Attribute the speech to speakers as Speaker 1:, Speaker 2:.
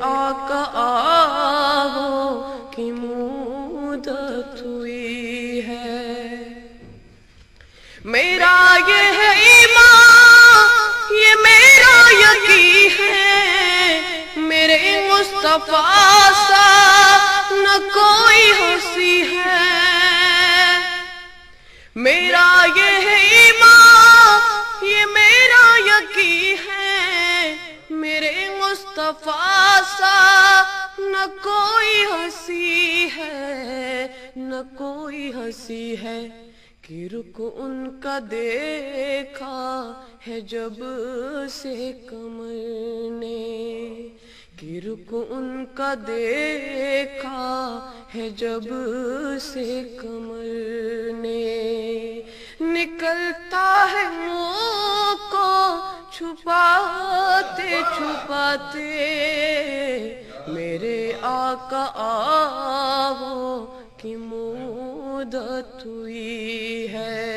Speaker 1: آقا آو کی مدت ہوئی ہے۔ میرا یہ ہے ایمان، یہ میرا یقین ہے، میرے مصطفیٰ سا نہ کوئی ہنسی ہے۔ میرا یہ ہے ایمان، یہ میرا یقین ہے، میرے مصطفیٰ سا نہ کوئی ہنسی ہے، نہ کوئی ہنسی ہے۔ کہ رخ ان کا دیکھا ہے جب سے قمر نے، کہ رخ ان کا دیکھا ہے جب سے قمر نے، نکلتا ہے منہ کو چھپاتے چھپاتے، میرے آقا آو کی مدت ہوئی ہے۔